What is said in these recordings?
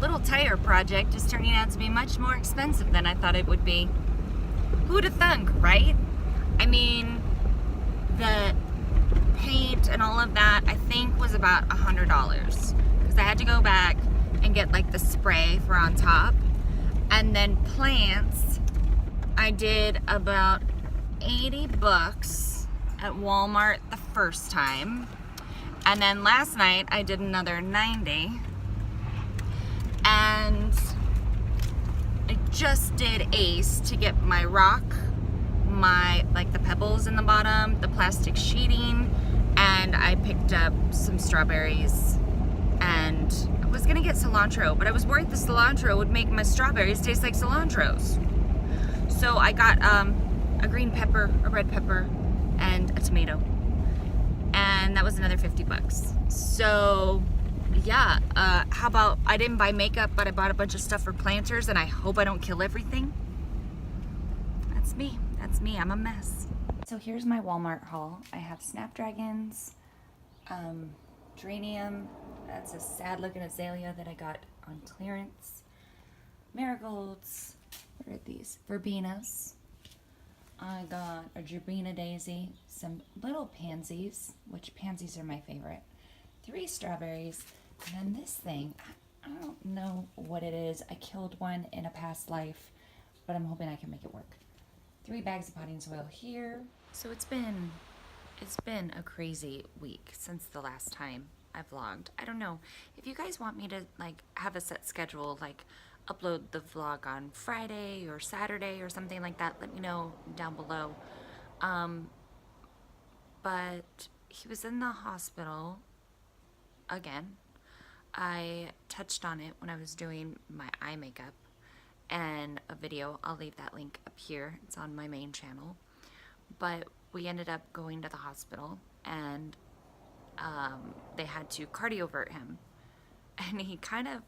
little tire project is turning out to be much more expensive than I thought it would be. Who'd have thunk, right? I mean, the paint and all of that, I think was about $100. Because I had to go back and get like the spray for on top. And then plants, I did about 80 bucks at Walmart the first time. And then last night I did another 90. And I just did Ace to get my rock, my like the pebbles in the bottom, the plastic sheeting, and I picked up some strawberries. And I was gonna get cilantro, but I was worried the cilantro would make my strawberries taste like cilantros. So I got a green pepper, a red pepper, and a tomato. And that was another 50 bucks. So yeah, how about I didn't buy makeup, but I bought a bunch of stuff for planters, and I hope I don't kill everything. That's me, I'm a mess. So here's my Walmart haul. I have snapdragons, geranium, that's a sad looking azalea that I got on clearance, marigolds, what are these, verbenas. I got a gerbena daisy, some little pansies, which pansies are my favorite, 3 strawberries, and then this thing, I don't know what it is. I killed one in a past life, but I'm hoping I can make it work. 3 bags of potting soil here. So it's been a crazy week since the last time I vlogged. I don't know if you guys want me to like have a set schedule, like upload the vlog on Friday or Saturday or something like that. Let me know down below. But he was in the hospital again. I touched on it when I was doing my eye makeup and a video. I'll leave that link up here. It's on my main channel. But we ended up going to the hospital, and they had to cardiovert him. And he kind of,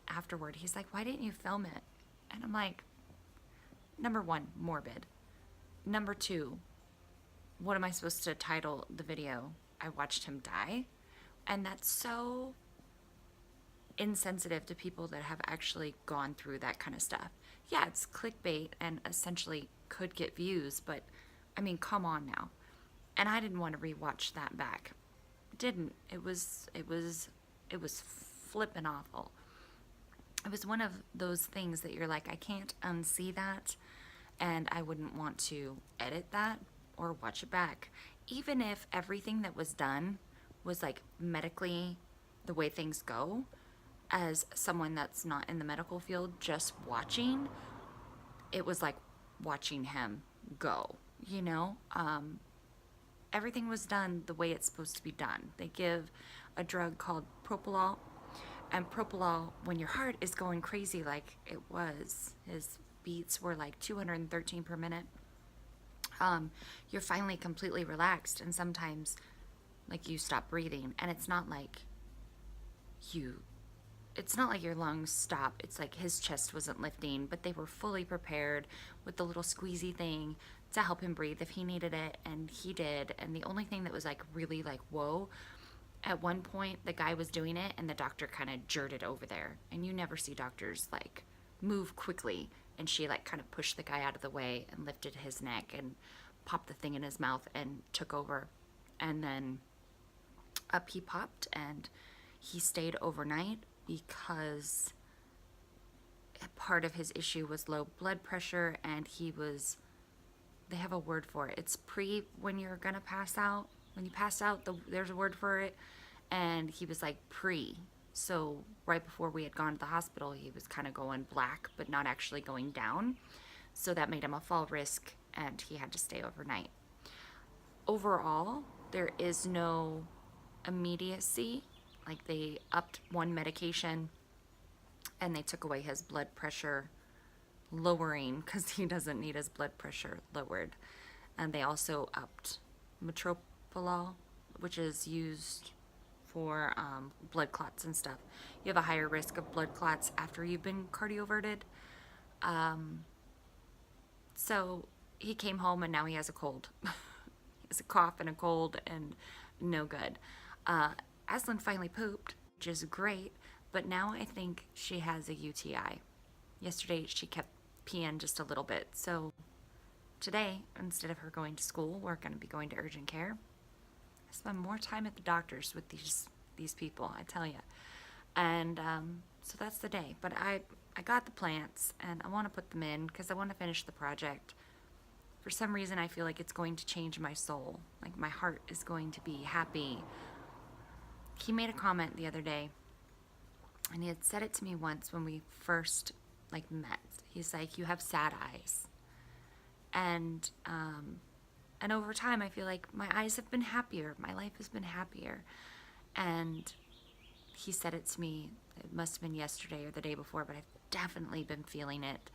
afterward, he's like, why didn't you film it? And I'm like, number 1, morbid. Number 2, what am I supposed to title the video? I watched him die? And that's so insensitive to people that have actually gone through that kind of stuff. Yeah, it's clickbait and essentially could get views, but I mean, come on now. And I didn't want to rewatch that back. Didn't. It was flippin' awful. It was one of those things that you're like, I can't unsee that, and I wouldn't want to edit that or watch it back. Even if everything that was done was like medically the way things go, as someone that's not in the medical field, just watching, it was like watching him go, you know? Everything was done the way it's supposed to be done. They give a drug called propofol, and propofol, when your heart is going crazy like it was, his beats were like 213 per minute, you're finally completely relaxed, and sometimes like you stop breathing, and it's not like your lungs stop. It's like his chest wasn't lifting, but they were fully prepared with the little squeezy thing to help him breathe if he needed it, and he did. And the only thing that was like really like, whoa, at one point the guy was doing it and the doctor kind of jerked over there, and you never see doctors like move quickly, and she like kind of pushed the guy out of the way and lifted his neck and popped the thing in his mouth and took over, and then up he popped, and he stayed overnight because part of his issue was low blood pressure, and they have a word for it. It's when you're gonna pass out. When you pass out, there's a word for it, and he was like pre. So right before we had gone to the hospital, he was kind of going black, but not actually going down. So that made him a fall risk, and he had to stay overnight. Overall, there is no immediacy. Like, they upped one medication and they took away his blood pressure lowering because he doesn't need his blood pressure lowered. And they also upped metoprolol, which is used for blood clots and stuff. You have a higher risk of blood clots after you've been cardioverted. So he came home and now he has a cold. He has a cough and a cold and no good. Aslan finally pooped, which is great, But now I think she has a UTI. Yesterday she kept peeing just a little bit. So today, instead of her going to school, we're going to be going to urgent care. I spend more time at the doctor's with these people, I tell you. And so that's the day. But I got the plants, and I want to put them in because I want to finish the project. For some reason, I feel like it's going to change my soul. Like my heart is going to be happy. He made a comment the other day, and he had said it to me once when we first met. He's like, "You have sad eyes," and over time, I feel like my eyes have been happier. My life has been happier, and he said it to me. It must have been yesterday or the day before, but I've definitely been feeling it.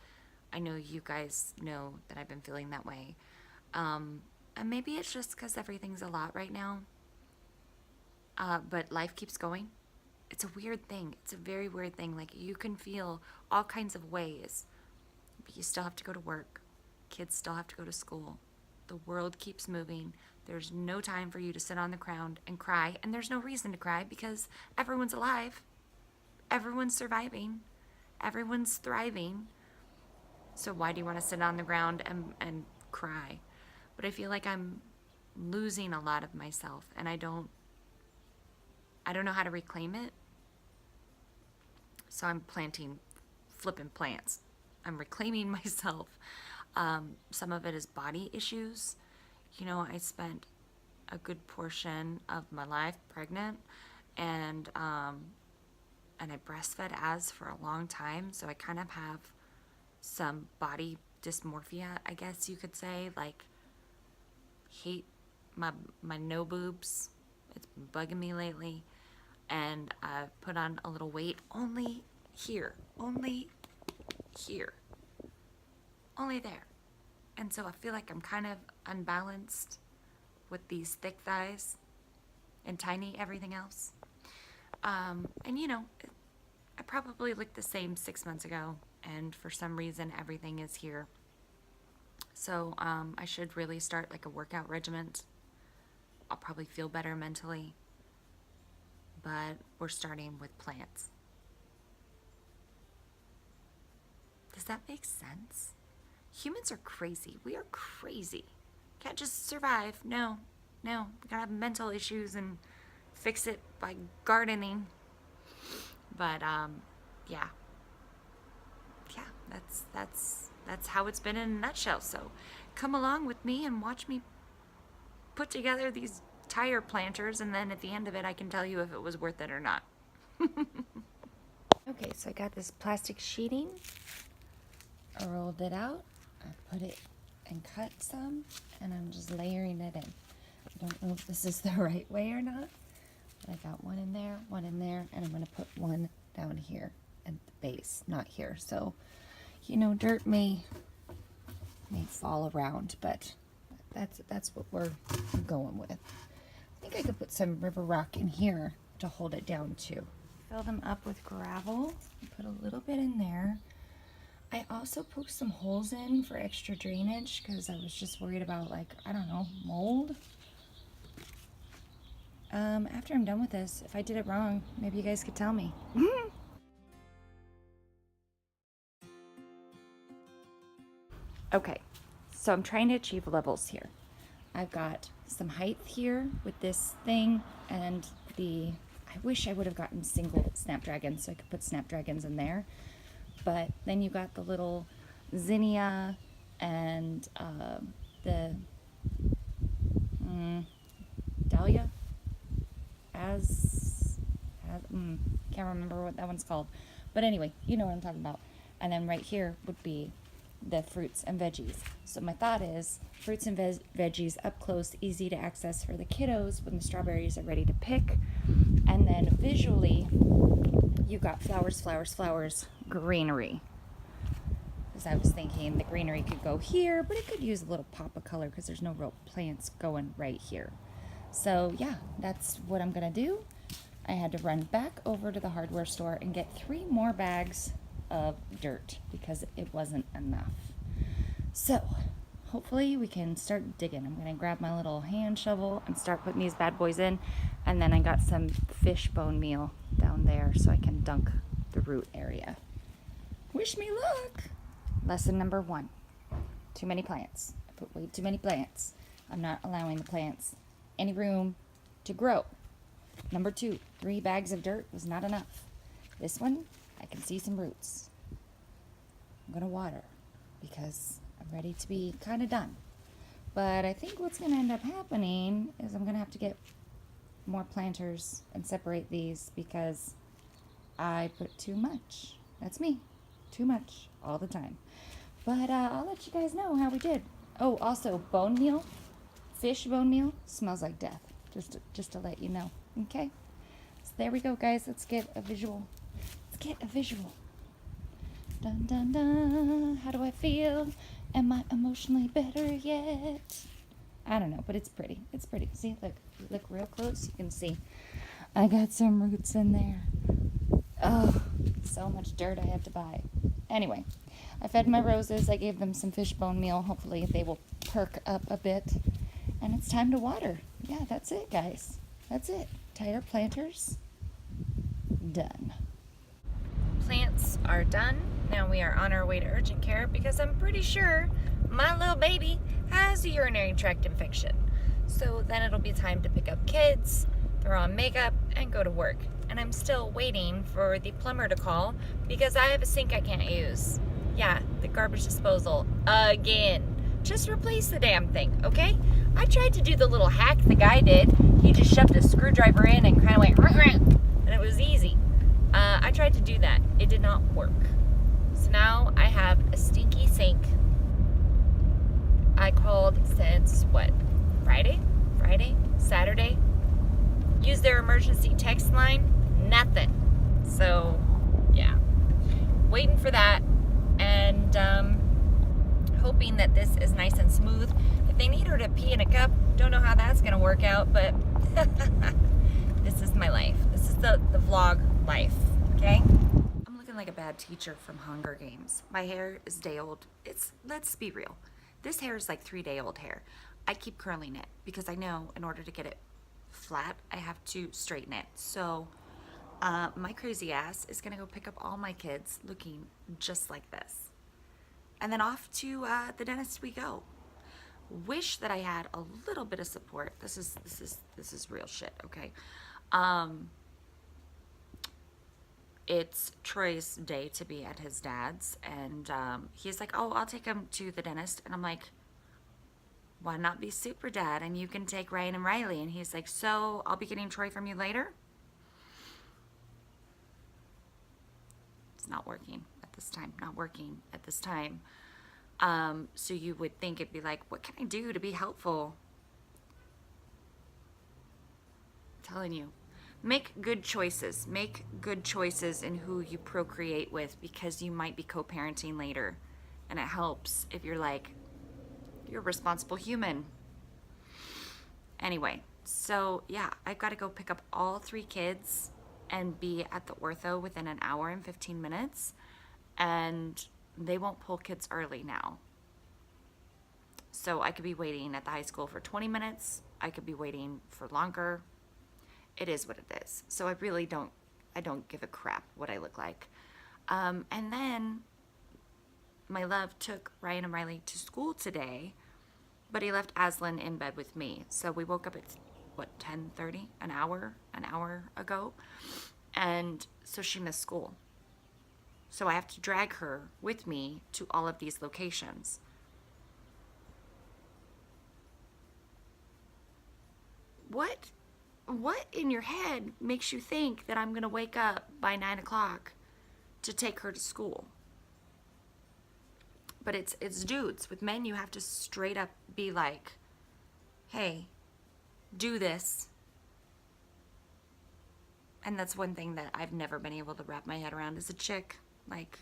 I know you guys know that I've been feeling that way, and maybe it's just because everything's a lot right now. But life keeps going. It's a weird thing. It's a very weird thing. Like, you can feel all kinds of ways, but you still have to go to work. Kids still have to go to school. The world keeps moving. There's no time for you to sit on the ground and cry, and there's no reason to cry because everyone's alive. Everyone's surviving. Everyone's thriving. So why do you want to sit on the ground and cry? But I feel like I'm losing a lot of myself, and I don't know how to reclaim it. So I'm flipping plants. I'm reclaiming myself. Some of it is body issues. You know, I spent a good portion of my life pregnant, and I breastfed as for a long time, so I kind of have some body dysmorphia, I guess you could say. Like, hate my no boobs. It's been bugging me lately. And I've put on a little weight only here, only there. And so I feel like I'm kind of unbalanced with these thick thighs and tiny everything else. And you know, I probably looked the same 6 months ago, and for some reason everything is here. So I should really start like a workout regimen. I'll probably feel better mentally. But we're starting with plants. Does that make sense? Humans are crazy. We are crazy. Can't just survive. No. We gotta have mental issues and fix it by gardening. But yeah, that's how it's been in a nutshell. So come along with me and watch me put together these tire planters, and then at the end of it I can tell you if it was worth it or not. Okay, so I got this plastic sheeting. I rolled it out, I put it and cut some, and I'm just layering it in. I don't know if this is the right way or not, but I got one in there, and I'm going to put one down here at the base, not here. So, you know, dirt may fall around, but that's what we're going with. I think I could put some river rock in here to hold it down too. Fill them up with gravel, put a little bit in there. I also poked some holes in for extra drainage because I was just worried about, like, I don't know, mold. After I'm done with this, if I did it wrong, maybe you guys could tell me. Okay, so I'm trying to achieve levels here. I've got some height here with this thing, and I wish I would have gotten single snapdragons so I could put snapdragons in there. But then you got the little zinnia and the dahlia. Can't remember what that one's called. But anyway, you know what I'm talking about. And then right here would be the fruits and veggies. So my thought is fruits and veggies up close, easy to access for the kiddos when the strawberries are ready to pick. And then visually, you got flowers, greenery. Because I was thinking the greenery could go here, but it could use a little pop of color because there's no real plants going right here. So yeah, that's what I'm gonna do. I had to run back over to the hardware store and get 3 more bags of dirt because it wasn't enough. So hopefully we can start digging. I'm gonna grab my little hand shovel and start putting these bad boys in. And then I got some fish bone meal down there so I can dunk the root area. Wish me luck! Lesson number 1. Too many plants. I put way too many plants. I'm not allowing the plants any room to grow. Number 2, 3 bags of dirt was not enough. This one, I can see some roots. I'm going to water because I'm ready to be kind of done. But I think what's going to end up happening is I'm going to have to get more planters and separate these because I put too much. That's me. Too much all the time. But I'll let you guys know how we did. Oh, also bone meal, fish bone meal smells like death. Just to let you know. Okay? So there we go, guys. Let's get a visual. Let's get a visual. Dun dun dun. How do I feel? Am I emotionally better yet? I don't know, but it's pretty. It's pretty. See, look real close. You can see I got some roots in there. Oh, so much dirt I had to buy. Anyway, I fed my roses. I gave them some fish bone meal. Hopefully they will perk up a bit. And it's time to water. Yeah, that's it, guys. That's it. Tire planters done. Plants are done. Now we are on our way to urgent care because I'm pretty sure my little baby has a urinary tract infection. So then it'll be time to pick up kids, throw on makeup, and go to work. And I'm still waiting for the plumber to call because I have a sink I can't use. Yeah, the garbage disposal again. Just replace the damn thing, okay? I tried to do the little hack the guy did. He just shoved a screwdriver in and kind of went, and it was easy. I tried to do that. It did not work. So now I have a stinky sink. I called since, Friday, Saturday. Used their emergency text line. Nothing. So, yeah. Waiting for that. And hoping that this is nice and smooth. If they need her to pee in a cup, don't know how that's going to work out, but this is my life. This is the vlog life, okay? I'm looking like a bad teacher from Hunger Games. My hair is day old. Let's be real. This hair is like 3-day-old hair. I keep curling it because I know in order to get it flat, I have to straighten it. So my crazy ass is gonna go pick up all my kids looking just like this. And then off to the dentist we go. Wish that I had a little bit of support. This is real shit, okay? It's Troy's day to be at his dad's, and he's like, oh, I'll take him to the dentist. And I'm like, why not be super dad and you can take Ryan and Riley? And he's like, so I'll be getting Troy from you later? It's not working at this time. Not working at this time. So you would think it'd be like, what can I do to be helpful? I'm telling you. Make good choices. Make good choices in who you procreate with because you might be co-parenting later. And it helps if you're like, you're a responsible human. Anyway, so yeah, I've got to go pick up all 3 kids and be at the ortho within an hour and 15 minutes. And they won't pull kids early now. So I could be waiting at the high school for 20 minutes. I could be waiting for longer. It is what it is. So I really don't give a crap what I look like. And then my love took Ryan and Riley to school today, but he left Aslan in bed with me. So we woke up at, 10:30, an hour ago. And so she missed school. So I have to drag her with me to all of these locations. What in your head makes you think that I'm going to wake up by 9 o'clock to take her to school? But it's dudes. With men, you have to straight up be like, hey, do this. And that's one thing that I've never been able to wrap my head around as a chick. Like,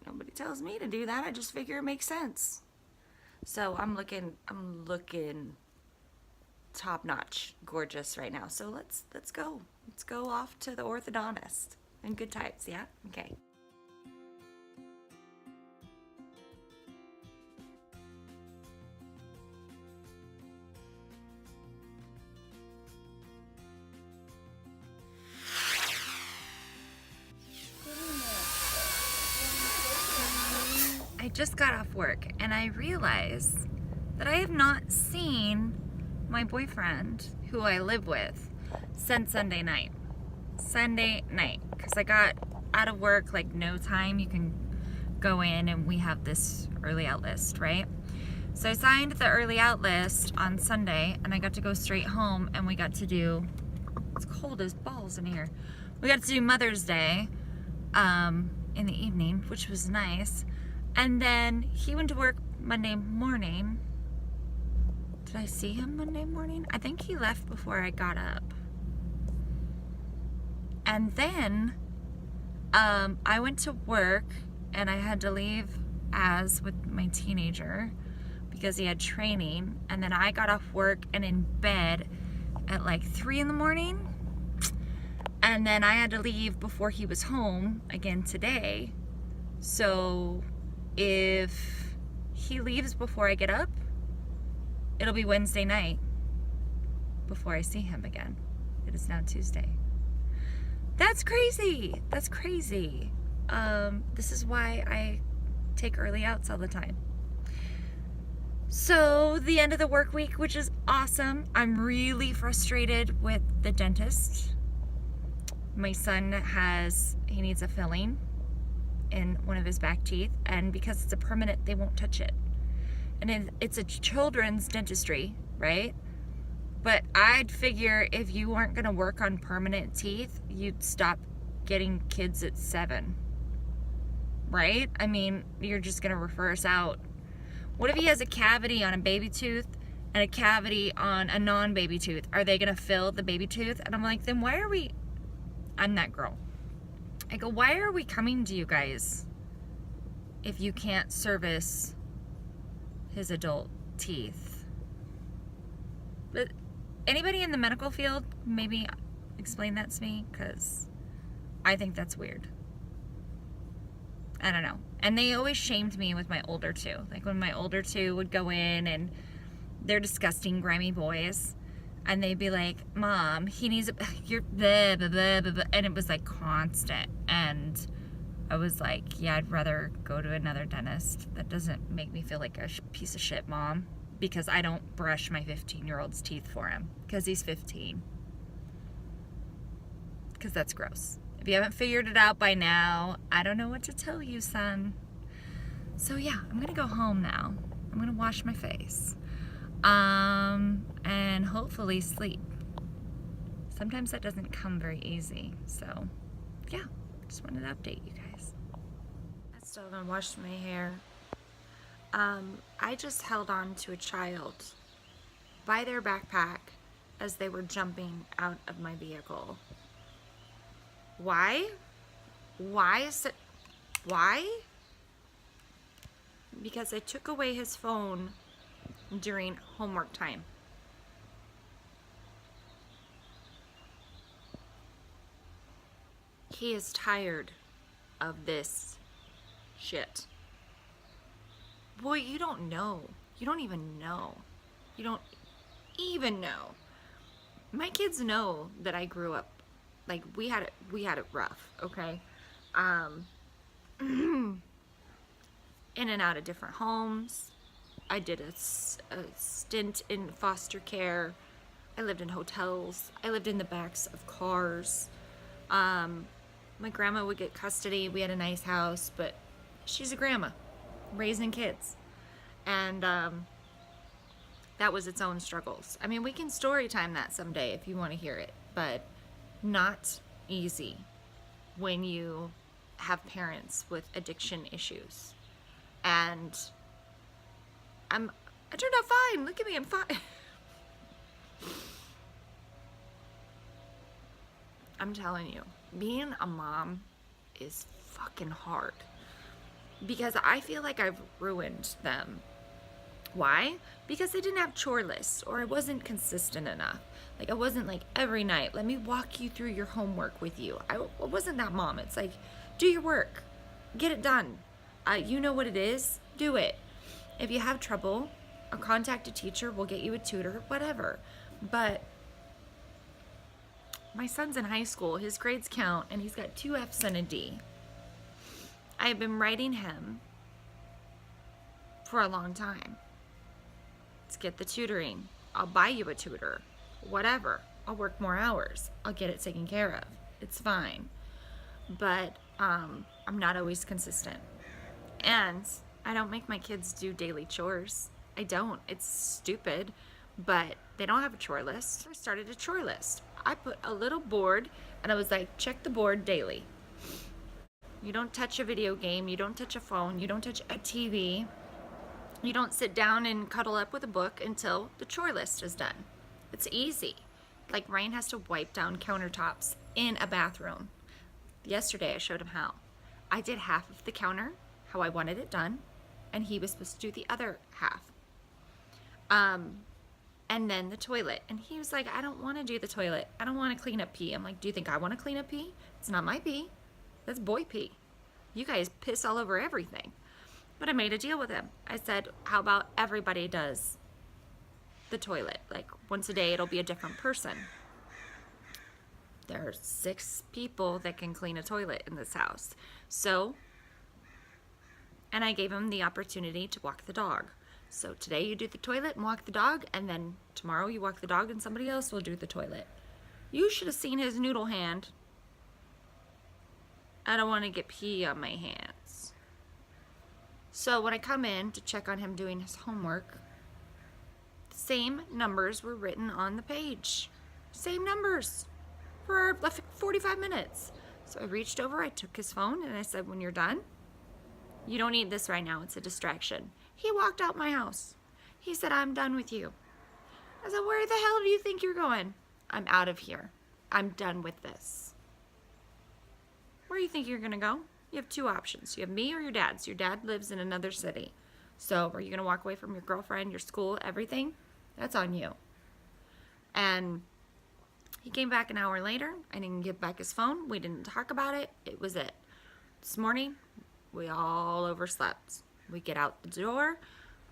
nobody tells me to do that. I just figure it makes sense. So I'm looking top notch, gorgeous right now. So let's go. Let's go off to the orthodontist. And good times, yeah? Okay. I just got off work and I realized that I have not seen my boyfriend, who I live with, since Sunday night. Because I got out of work like no time. You can go in and we have this early out list, right? So I signed the early out list on Sunday and I got to go straight home and we got to do, it's cold as balls in here. We got to do Mother's Day in the evening, which was nice. And then he went to work Monday morning. Did I see him Monday morning? I think he left before I got up. And then I went to work and I had to leave with my teenager because he had training. And then I got off work and in bed at like 3 in the morning. And then I had to leave before he was home again today. So if he leaves before I get up, it'll be Wednesday night before I see him again. It is now Tuesday. That's crazy. That's crazy. This is why I take early outs all the time. So the end of the work week, which is awesome. I'm really frustrated with the dentist. My son he needs a filling in one of his back teeth, and because it's a permanent, they won't touch it. And it's a children's dentistry, right? But I'd figure if you weren't gonna work on permanent teeth, you'd stop getting kids at 7, right? I mean, you're just gonna refer us out. What if he has a cavity on a baby tooth and a cavity on a non-baby tooth? Are they gonna fill the baby tooth? And I'm like, then why are we, I'm that girl. I go, why are we coming to you guys if you can't service his adult teeth? But anybody in the medical field, maybe explain that to me, because I think that's weird. I don't know. And they always shamed me with my older two. Like when my older two would go in and they're disgusting, grimy boys. And they'd be like, Mom, he needs you're blah, blah, blah, blah, blah. And it was like constant. And I was like, yeah, I'd rather go to another dentist. That doesn't make me feel like a piece of shit, Mom. Because I don't brush my 15-year-old's teeth for him. Because he's 15. Because that's gross. If you haven't figured it out by now, I don't know what to tell you, son. So yeah, I'm going to go home now. I'm going to wash my face. And hopefully sleep. Sometimes that doesn't come very easy. So, yeah, just wanted to update you guys. I still haven't washed my hair. I just held on to a child by their backpack as they were jumping out of my vehicle. Why? Why? Because I took away his phone during homework time. He is tired of this shit. Boy, you don't know. You don't even know. You don't even know. My kids know that I grew up, like, we had it rough, okay? In and out of different homes. I did a stint in foster care. I lived in hotels. I lived in the backs of cars. My grandma would get custody. We had a nice house, but she's a grandma raising kids. And that was its own struggles. I mean, we can story time that someday if you want to hear it, but not easy when you have parents with addiction issues. And I turned out fine. Look at me, I'm fine. I'm telling you, being a mom is fucking hard. Because I feel like I've ruined them. Why? Because they didn't have chore lists, or I wasn't consistent enough. Like, I wasn't like, every night, let me walk you through your homework with you. I wasn't that mom. It's like, do your work. Get it done. You know what it is. Do it. If you have trouble, or contact a teacher, we'll get you a tutor, whatever. But my son's in high school. His grades count, and he's got 2 F's and a D. I have been writing him for a long time. Let's get the tutoring. I'll buy you a tutor. Whatever. I'll work more hours. I'll get it taken care of. It's fine. But I'm not always consistent. And I don't make my kids do daily chores. I don't. It's stupid. But they don't have a chore list. So I started a chore list. I put a little board and I was like, check the board daily. You don't touch a video game. You don't touch a phone. You don't touch a TV. You don't sit down and cuddle up with a book until the chore list is done. It's easy. Like Ryan has to wipe down countertops in a bathroom. Yesterday I showed him how. I did half of the counter, how I wanted it done, and he was supposed to do the other half. And then the toilet. And he was like, I don't want to do the toilet. I don't want to clean up pee. I'm like, do you think I want to clean up pee? It's not my pee. That's boy pee. You guys piss all over everything. But I made a deal with him. I said, how about everybody does the toilet? Like once a day, it'll be a different person. There are 6 people that can clean a toilet in this house. So, and I gave him the opportunity to walk the dog. So today you do the toilet and walk the dog, and then tomorrow you walk the dog and somebody else will do the toilet. You should have seen his noodle hand. I don't want to get pee on my hands. So when I come in to check on him doing his homework, the same numbers were written on the page. Same numbers for 45 minutes. So I reached over, I took his phone, and I said, when you're done, you don't need this right now. It's a distraction. He walked out my house. He said, I'm done with you. I said, where the hell do you think you're going? I'm out of here. I'm done with this. Where do you think you're going to go? You have 2 options. You have me or your dad's. Your dad lives in another city. So are you going to walk away from your girlfriend, your school, everything? That's on you. And he came back an hour later. I didn't give back his phone. We didn't talk about it. It was it. This morning, we all overslept. We get out the door.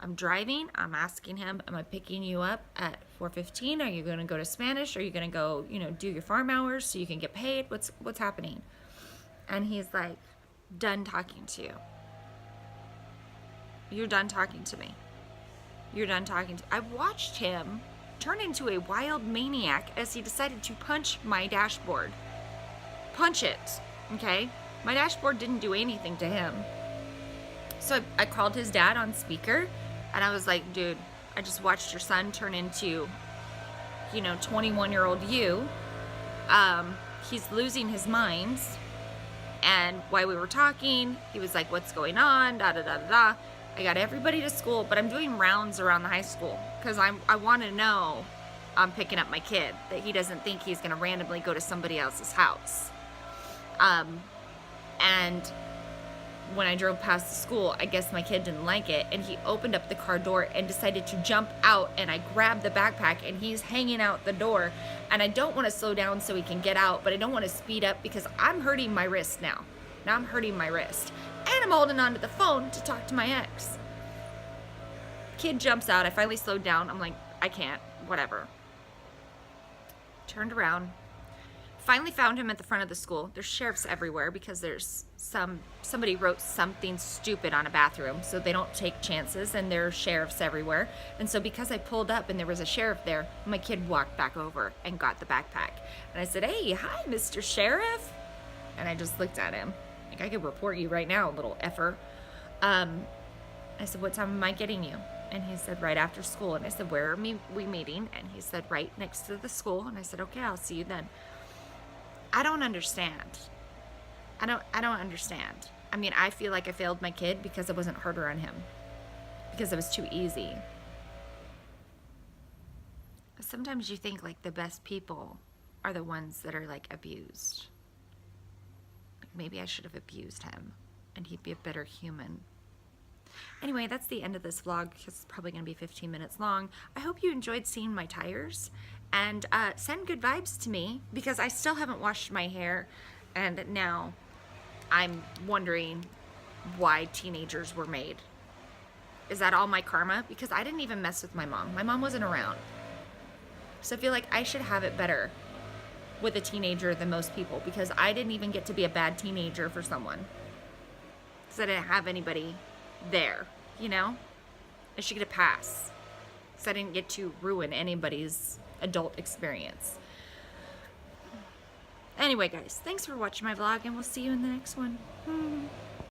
I'm driving. I'm asking him, am I picking you up at 4:15? Are you going to go to Spanish? Are you going to go, do your farm hours so you can get paid? What's happening? And he's like, done talking to you. You're done talking to me. You're done talking to me. I watched him turn into a wild maniac as he decided to punch my dashboard. Punch it, okay? My dashboard didn't do anything to him. So I called his dad on speaker, and I was like, dude, I just watched your son turn into, 21-year-old you. He's losing his mind. And while we were talking, he was like, what's going on? Da da da da da. I got everybody to school, but I'm doing rounds around the high school because I want to know I'm picking up my kid, that he doesn't think he's going to randomly go to somebody else's house. And when I drove past the school, I guess my kid didn't like it, and he opened up the car door and decided to jump out, and I grabbed the backpack, and he's hanging out the door, and I don't want to slow down so he can get out, but I don't want to speed up because I'm hurting my wrist now. Now I'm hurting my wrist. And I'm holding onto the phone to talk to my ex. Kid jumps out. I finally slowed down. I'm like, I can't. Whatever. Turned around. Finally found him at the front of the school. There's sheriffs everywhere because there's somebody wrote something stupid on a bathroom, so they don't take chances, and there are sheriffs everywhere. And so because I pulled up and there was a sheriff there, my kid walked back over and got the backpack. And I said, hey, hi, Mr. Sheriff. And I just looked at him. Like, I could report you right now, little effer. I said, what time am I getting you? And he said, right after school. And I said, where are we meeting? And he said, right next to the school. And I said, okay, I'll see you then. I don't understand. I don't understand. I mean, I feel like I failed my kid because I wasn't harder on him. Because it was too easy. Sometimes you think like the best people are the ones that are like abused. Maybe I should have abused him and he'd be a better human. Anyway, that's the end of this vlog because it's probably going to be 15 minutes long. I hope you enjoyed seeing my tires, and send good vibes to me because I still haven't washed my hair, and now I'm wondering why teenagers were made. Is that all my karma? Because I didn't even mess with my mom. My mom wasn't around. So I feel like I should have it better with a teenager than most people because I didn't even get to be a bad teenager for someone because I didn't have anybody there, I should get a pass. So I didn't get to ruin anybody's adult experience. Anyway, guys, thanks for watching my vlog, and we'll see you in the next one.